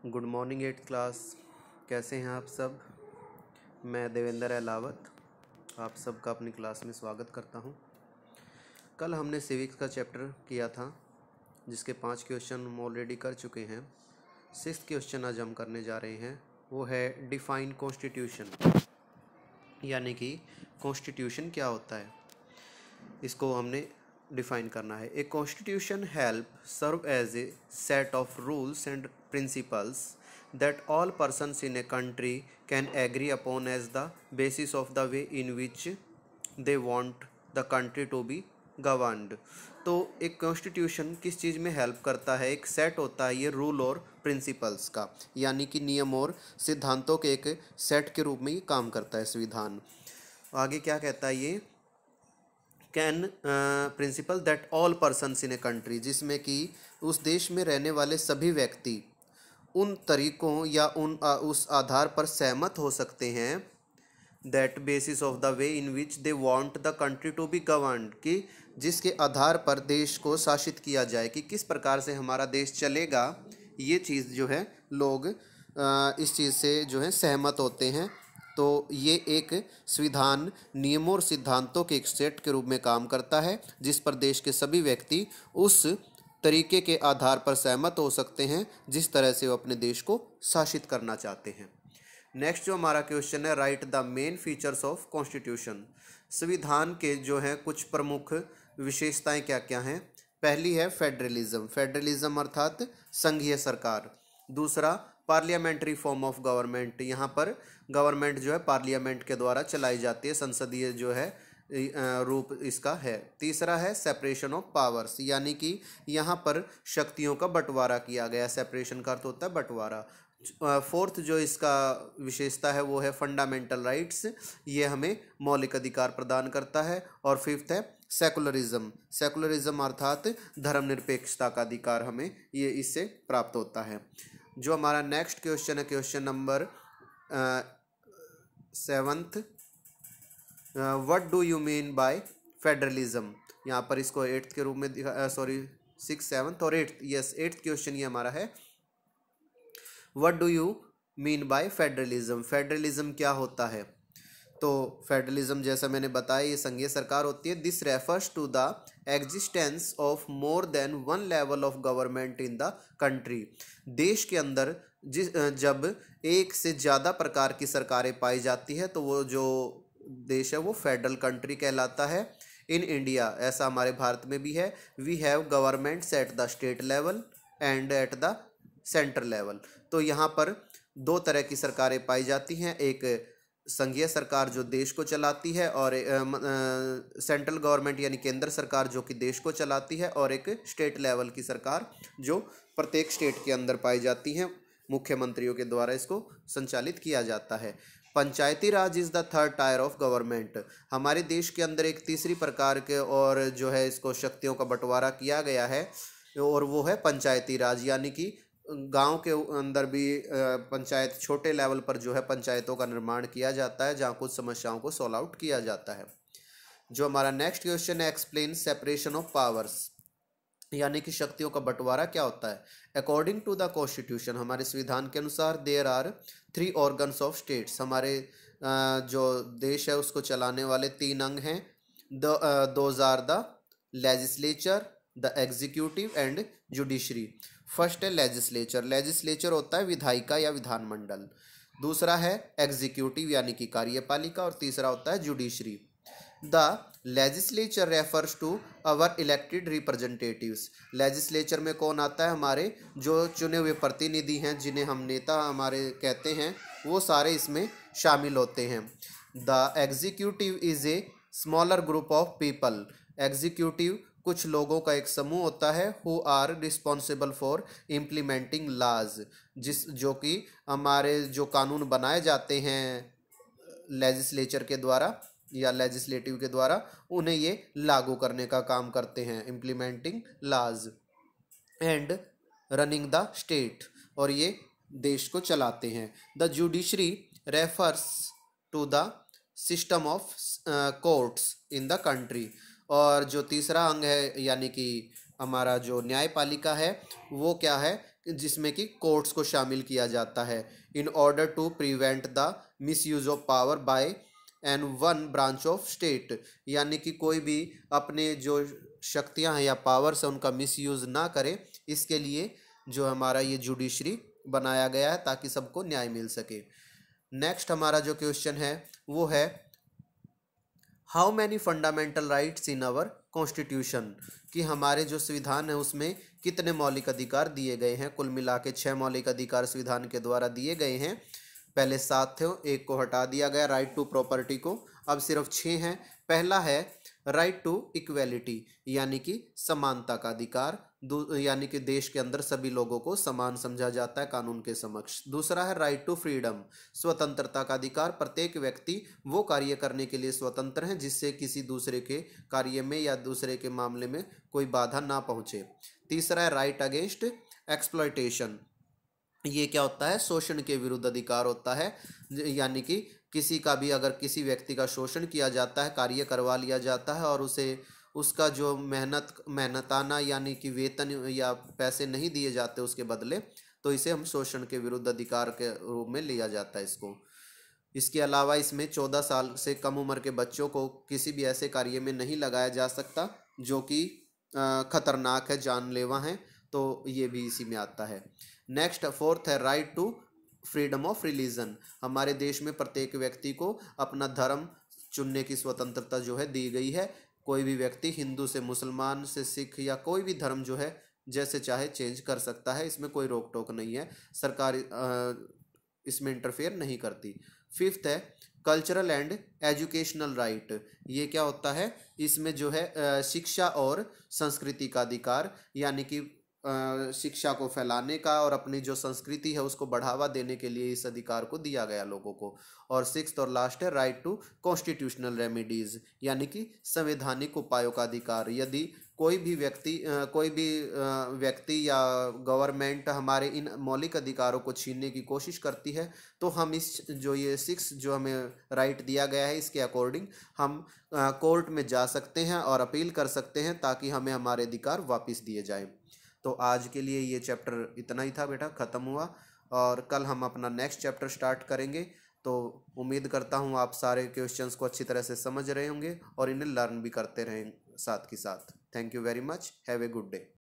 Good morning eighth class. कैसे हैं आप सब। मैं देवेंद्र अहलावत आप सबका अपनी क्लास में स्वागत करता हूं। कल हमने सिविक्स का चैप्टर किया था जिसके 5 क्वेश्चन हम ऑलरेडी कर चुके हैं। 6th क्वेश्चन आज हम करने जा रहे हैं, वो है डिफाइन कॉन्स्टिट्यूशन, यानी कि कॉन्स्टिट्यूशन क्या होता है, इसको हमने डिफाइन करना है। A constitution help serve as a set of rules and principles that all persons in a country can agree upon as the basis of the way in which they want the country to be governed। तो एक constitution किस चीज़ में help करता है, एक set होता है ये रूल और प्रिंसिपल्स का, यानी कि नियम और सिद्धांतों के एक सेट के रूप में ये काम करता है संविधान। आगे क्या कहता है ये, can principal that all persons in a country, जिसमें कि उस देश में रहने वाले सभी व्यक्ति उन तरीक़ों या उस आधार पर सहमत हो सकते हैं, that basis of the way in which they want the country to be governed, कि जिसके आधार पर देश को शासित किया जाए, कि किस प्रकार से हमारा देश चलेगा, ये चीज़ जो है लोग इस चीज़ से जो है सहमत होते हैं। तो ये एक संविधान नियमों और सिद्धांतों के एक सेट के रूप में काम करता है जिस पर देश के सभी व्यक्ति उस तरीके के आधार पर सहमत हो सकते हैं जिस तरह से वो अपने देश को शासित करना चाहते हैं। नेक्स्ट जो हमारा क्वेश्चन है, right the main features of constitution. संविधान के जो हैं कुछ प्रमुख विशेषताएं क्या क्या हैं। पहली है फेडरलिज्म, फेडरलिज्म अर्थात संघीय सरकार। दूसरा पार्लियामेंट्री फॉर्म ऑफ गवर्नमेंट, यहाँ पर गवर्नमेंट जो है पार्लियामेंट के द्वारा चलाई जाती है, संसदीय जो है रूप इसका है। तीसरा है सेपरेशन ऑफ पावर्स, यानी कि यहाँ पर शक्तियों का बंटवारा किया गया, सेपरेशन का अर्थ होता है बंटवारा। फोर्थ जो इसका विशेषता है वो है फंडामेंटल राइट्स, ये हमें मौलिक अधिकार प्रदान करता है। और फिफ्थ है सेकुलरिज्म, सेकुलरिज्म अर्थात धर्मनिरपेक्षता का अधिकार हमें ये इससे प्राप्त होता है। जो हमारा नेक्स्ट क्वेश्चन है, question number 7th, what do you mean by federalism. यहाँ पर इसको 8th के रूप में 6th 7th और 8th, यस 8th क्वेश्चन ये हमारा है, what do you mean by federalism, federalism क्या होता है। तो फेडरलिज्म जैसा मैंने बताया ये संघीय सरकार होती है। This refers to the existence of more than one level of government in the country, देश के अंदर जब एक से ज़्यादा प्रकार की सरकारें पाई जाती है तो वो जो देश है वो फेडरल कंट्री कहलाता है। इन इंडिया, ऐसा हमारे भारत में भी है, we have governments at the state level and at the central level. तो यहाँ पर दो तरह की सरकारें पाई जाती हैं, एक संघीय सरकार जो देश को चलाती है और सेंट्रल गवर्नमेंट यानी केंद्र सरकार जो कि देश को चलाती है, और एक स्टेट लेवल की सरकार जो प्रत्येक स्टेट के अंदर पाई जाती हैं, मुख्यमंत्रियों के द्वारा इसको संचालित किया जाता है। Panchayati Raj is the third tier of government, हमारे देश के अंदर एक तीसरी प्रकार के और जो है इसको शक्तियों का बंटवारा किया गया है, और वो है पंचायती राज, यानी कि गांव के अंदर भी पंचायत छोटे लेवल पर जो है पंचायतों का निर्माण किया जाता है जहां कुछ समस्याओं को सॉल्व आउट किया जाता है। जो हमारा नेक्स्ट क्वेश्चन है, एक्सप्लेन सेपरेशन ऑफ पावर्स, यानी कि शक्तियों का बंटवारा क्या होता है। अकॉर्डिंग टू द कॉन्स्टिट्यूशन, हमारे संविधान के अनुसार there are 3 organs of states, हमारे जो देश है उसको चलाने वाले 3 अंग हैं। Those are the legislature, the executive and judiciary. First है लेजिस्लेचर, लेजिस्लेचर होता है विधायिका या विधानमंडल। दूसरा है एग्जीक्यूटिव यानी कि कार्यपालिका, और तीसरा होता है judiciary. The legislature refers to our elected representatives, legislature में कौन आता है, हमारे जो चुने हुए प्रतिनिधि हैं जिन्हें हम नेता हमारे कहते हैं, वो सारे इसमें शामिल होते हैं। The executive is a smaller group of people, executive कुछ लोगों का एक समूह होता है, who are responsible for implementing laws, जो कि हमारे जो कानून बनाए जाते हैं लेजिस्लेचर के द्वारा या लेजिस्लेटिव के द्वारा, उन्हें ये लागू करने का काम करते हैं, इम्प्लीमेंटिंग लाज एंड रनिंग द स्टेट, और ये देश को चलाते हैं। The judiciary refers to the system of courts in the country, और जो तीसरा अंग है यानी कि हमारा जो न्यायपालिका है वो क्या है, जिसमें कि कोर्ट्स को शामिल किया जाता है, in order to prevent the misuse of power by and one branch of state, यानी कि कोई भी अपने जो शक्तियां हैं या पावर्स है उनका मिस यूज ना करे, इसके लिए जो हमारा ये जुडिशरी बनाया गया है ताकि सबको न्याय मिल सके। नेक्स्ट हमारा जो क्वेश्चन है वो है how many fundamental rights in our constitution, कि हमारे जो संविधान है उसमें कितने मौलिक अधिकार दिए गए हैं। कुल मिला के 6 मौलिक अधिकार संविधान के द्वारा दिए गए हैं। पहले 7 थे, एक को हटा दिया गया राइट टू प्रॉपर्टी को, अब सिर्फ 6 हैं। पहला है राइट टू इक्वेलिटी, यानी कि समानता का अधिकार, यानी कि देश के अंदर सभी लोगों को समान समझा जाता है कानून के समक्ष। दूसरा है राइट टू फ्रीडम, स्वतंत्रता का अधिकार, प्रत्येक व्यक्ति वो कार्य करने के लिए स्वतंत्र है जिससे किसी दूसरे के कार्य में या दूसरे के मामले में कोई बाधा ना पहुंचे। तीसरा है राइट अगेंस्ट एक्सप्लॉयटेशन, ये क्या होता है, शोषण के विरुद्ध अधिकार होता है, यानी कि किसी का भी अगर किसी व्यक्ति का शोषण किया जाता है, कार्य करवा लिया जाता है और उसे उसका जो मेहनताना यानी कि वेतन या पैसे नहीं दिए जाते उसके बदले, तो इसे हम शोषण के विरुद्ध अधिकार के रूप में लिया जाता है इसको। इसके अलावा इसमें 14 साल से कम उम्र के बच्चों को किसी भी ऐसे कार्य में नहीं लगाया जा सकता जो कि खतरनाक है, जानलेवा है, तो ये भी इसी में आता है। नेक्स्ट फोर्थ है right to freedom of religion, हमारे देश में प्रत्येक व्यक्ति को अपना धर्म चुनने की स्वतंत्रता जो है दी गई है। कोई भी व्यक्ति हिंदू से मुसलमान से सिख या कोई भी धर्म जो है जैसे चाहे चेंज कर सकता है, इसमें कोई रोक टोक नहीं है, सरकार इसमें इंटरफेयर नहीं करती। फिफ्थ है कल्चरल एंड एजुकेशनल राइट, ये क्या होता है, इसमें जो है शिक्षा और संस्कृति का अधिकार, यानी कि शिक्षा को फैलाने का और अपनी जो संस्कृति है उसको बढ़ावा देने के लिए इस अधिकार को दिया गया लोगों को। और सिक्स्थ और लास्ट है राइट टू कॉन्स्टिट्यूशनल रेमेडीज, यानी कि संवैधानिक उपायों का अधिकार, यदि कोई भी व्यक्ति या गवर्नमेंट हमारे इन मौलिक अधिकारों को छीनने की कोशिश करती है तो हम इस जो ये 6 जो हमें राइट दिया गया है इसके अकॉर्डिंग हम कोर्ट में जा सकते हैं और अपील कर सकते हैं ताकि हमें हमारे अधिकार वापस दिए जाएं। तो आज के लिए ये चैप्टर इतना ही था बेटा, ख़त्म हुआ, और कल हम अपना नेक्स्ट चैप्टर स्टार्ट करेंगे। तो उम्मीद करता हूँ आप सारे क्वेश्चंस को अच्छी तरह से समझ रहे होंगे और इन्हें लर्न भी करते रहें साथ के साथ। Thank you very much, have a good day.